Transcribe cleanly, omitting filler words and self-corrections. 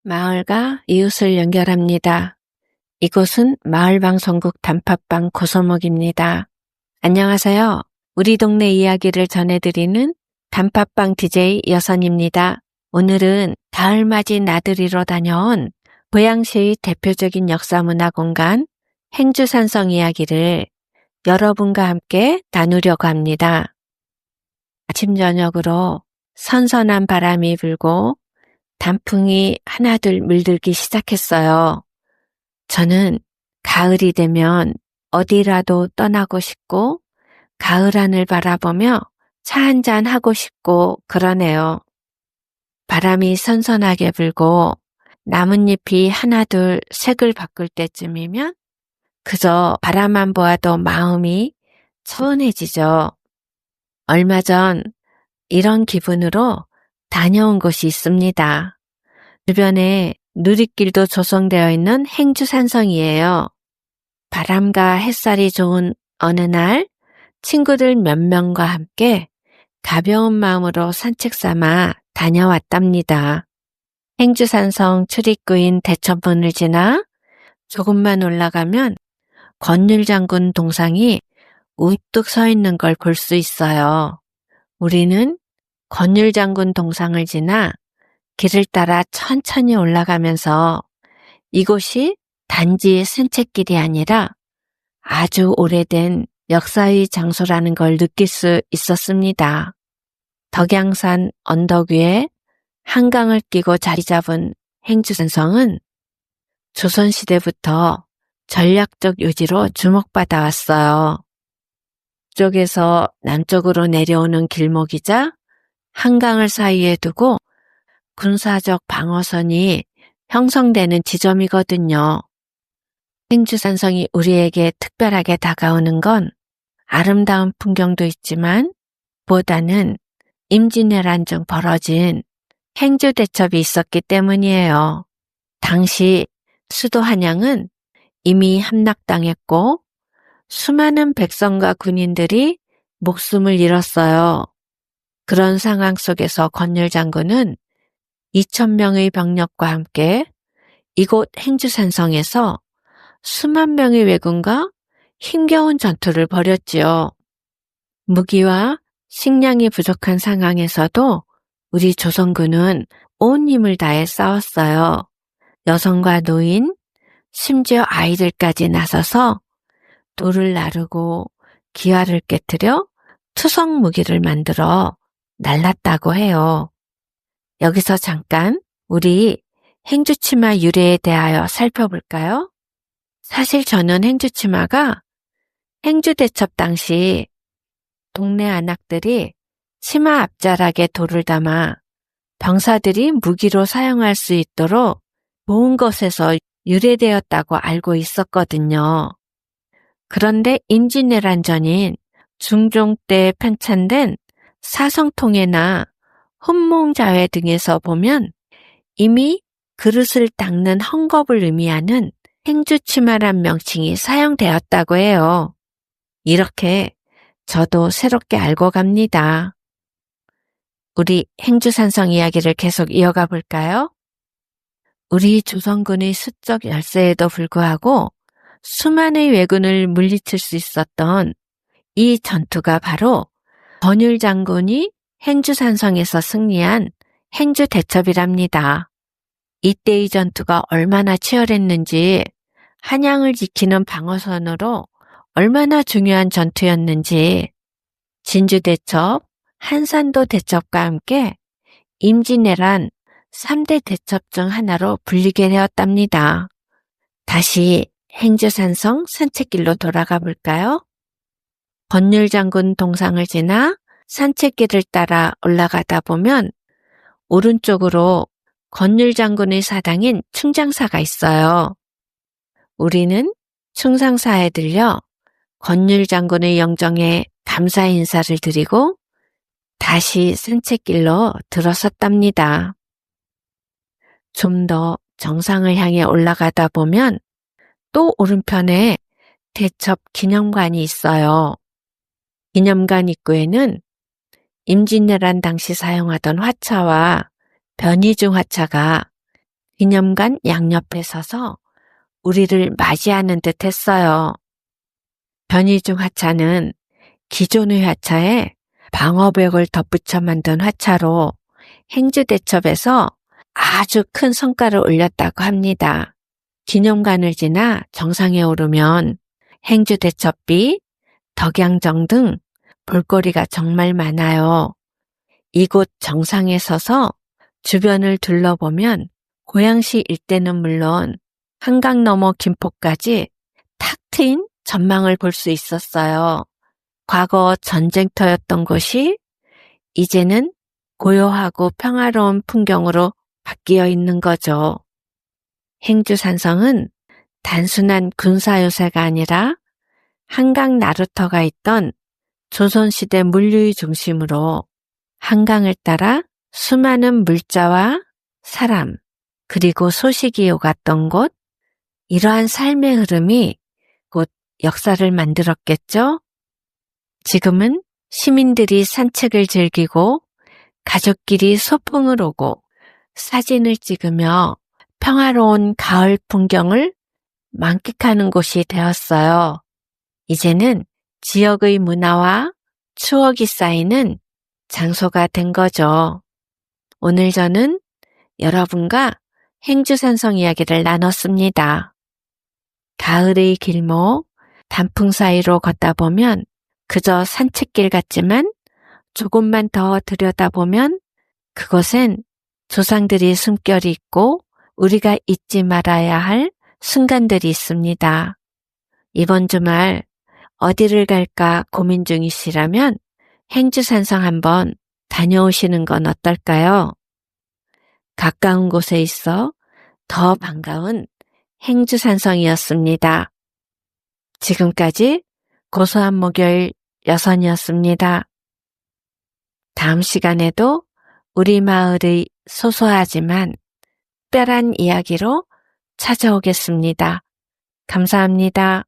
마을과 이웃을 연결합니다. 이곳은 마을방송국 단팥빵 고서목입니다. 안녕하세요. 우리 동네 이야기를 전해드리는 단팥빵 DJ 여선입니다. 오늘은 가을맞이 나들이로 다녀온 고양시의 대표적인 역사문화 공간 행주산성 이야기를 여러분과 함께 나누려고 합니다. 아침 저녁으로 선선한 바람이 불고 단풍이 하나둘 물들기 시작했어요. 저는 가을이 되면 어디라도 떠나고 싶고 가을 하늘 바라보며 차 한잔 하고 싶고 그러네요. 바람이 선선하게 불고 나뭇잎이 하나둘 색을 바꿀 때쯤이면 그저 바라만 보아도 마음이 차분해지죠. 얼마 전 이런 기분으로 다녀온 곳이 있습니다. 주변에 누리길도 조성되어 있는 행주산성이에요. 바람과 햇살이 좋은 어느 날 친구들 몇 명과 함께 가벼운 마음으로 산책 삼아 다녀왔답니다. 행주산성 출입구인 대천문을 지나 조금만 올라가면 권율장군 동상이 우뚝 서 있는 걸 볼 수 있어요. 우리는 권율장군 동상을 지나 길을 따라 천천히 올라가면서 이곳이 단지 산책길이 아니라 아주 오래된 역사의 장소라는 걸 느낄 수 있었습니다. 덕양산 언덕 위에 한강을 끼고 자리 잡은 행주산성은 조선시대부터 전략적 요지로 주목받아 왔어요. 북쪽에서 남쪽으로 내려오는 길목이자 한강을 사이에 두고 군사적 방어선이 형성되는 지점이거든요. 행주산성이 우리에게 특별하게 다가오는 건 아름다운 풍경도 있지만 보다는 임진왜란 중 벌어진 행주대첩이 있었기 때문이에요. 당시 수도 한양은 이미 함락당했고 수많은 백성과 군인들이 목숨을 잃었어요. 그런 상황 속에서 권율장군은 2,000명의 병력과 함께 이곳 행주산성에서 수만 명의 왜군과 힘겨운 전투를 벌였지요. 무기와 식량이 부족한 상황에서도 우리 조선군은 온 힘을 다해 싸웠어요. 여성과 노인, 심지어 아이들까지 나서서 돌을 나르고 기와를 깨트려 투석 무기를 만들어 날랐다고 해요. 여기서 잠깐 우리 행주치마 유래에 대하여 살펴볼까요? 사실 저는 행주치마가 행주대첩 당시 동네 안악들이 치마 앞자락에 돌을 담아 병사들이 무기로 사용할 수 있도록 모은 것에서 유래되었다고 알고 있었거든요. 그런데 임진왜란 전인 중종 때 편찬된 사성통해나 훈몽자회 등에서 보면 이미 그릇을 닦는 헝겊을 의미하는 행주치마란 명칭이 사용되었다고 해요. 이렇게 저도 새롭게 알고 갑니다. 우리 행주산성 이야기를 계속 이어가 볼까요? 우리 조선군의 수적 열세에도 불구하고 수많은 왜군을 물리칠 수 있었던 이 전투가 바로 권율장군이 행주산성에서 승리한 행주대첩이랍니다. 이때의 전투가 얼마나 치열했는지, 한양을 지키는 방어선으로 얼마나 중요한 전투였는지, 진주대첩, 한산도 대첩과 함께 임진왜란 3대 대첩 중 하나로 불리게 되었답니다. 다시 행주산성 산책길로 돌아가 볼까요? 권율장군 동상을 지나 산책길을 따라 올라가다 보면 오른쪽으로 권율장군의 사당인 충장사가 있어요. 우리는 충상사에 들려 권율장군의 영정에 감사 인사를 드리고 다시 산책길로 들어섰답니다. 좀 더 정상을 향해 올라가다 보면 또 오른편에 대첩 기념관이 있어요. 기념관 입구에는 임진왜란 당시 사용하던 화차와 변희중 화차가 기념관 양옆에 서서 우리를 맞이하는 듯 했어요. 변희중 화차는 기존의 화차에 방어벽을 덧붙여 만든 화차로 행주대첩에서 아주 큰 성과를 올렸다고 합니다. 기념관을 지나 정상에 오르면 행주대첩비, 덕양정 등 볼거리가 정말 많아요. 이곳 정상에 서서 주변을 둘러보면 고양시 일대는 물론 한강 너머 김포까지 탁 트인 전망을 볼 수 있었어요. 과거 전쟁터였던 곳이 이제는 고요하고 평화로운 풍경으로 바뀌어 있는 거죠. 행주산성은 단순한 군사요새가 아니라 한강 나루터가 있던 조선시대 물류의 중심으로 한강을 따라 수많은 물자와 사람, 그리고 소식이 오갔던 곳, 이러한 삶의 흐름이 곧 역사를 만들었겠죠? 지금은 시민들이 산책을 즐기고 가족끼리 소풍을 오고 사진을 찍으며 평화로운 가을 풍경을 만끽하는 곳이 되었어요. 이제는 지역의 문화와 추억이 쌓이는 장소가 된 거죠. 오늘 저는 여러분과 행주산성 이야기를 나눴습니다. 가을의 길목, 단풍 사이로 걷다 보면 그저 산책길 같지만 조금만 더 들여다보면 그곳엔 조상들이 숨결이 있고 우리가 잊지 말아야 할 순간들이 있습니다. 이번 주말 어디를 갈까 고민 중이시라면 행주산성 한번 다녀오시는 건 어떨까요? 가까운 곳에 있어 더 반가운 행주산성이었습니다. 지금까지 고소한 목요일 여선이었습니다. 다음 시간에도 우리 마을의 소소하지만 특별한 이야기로 찾아오겠습니다. 감사합니다.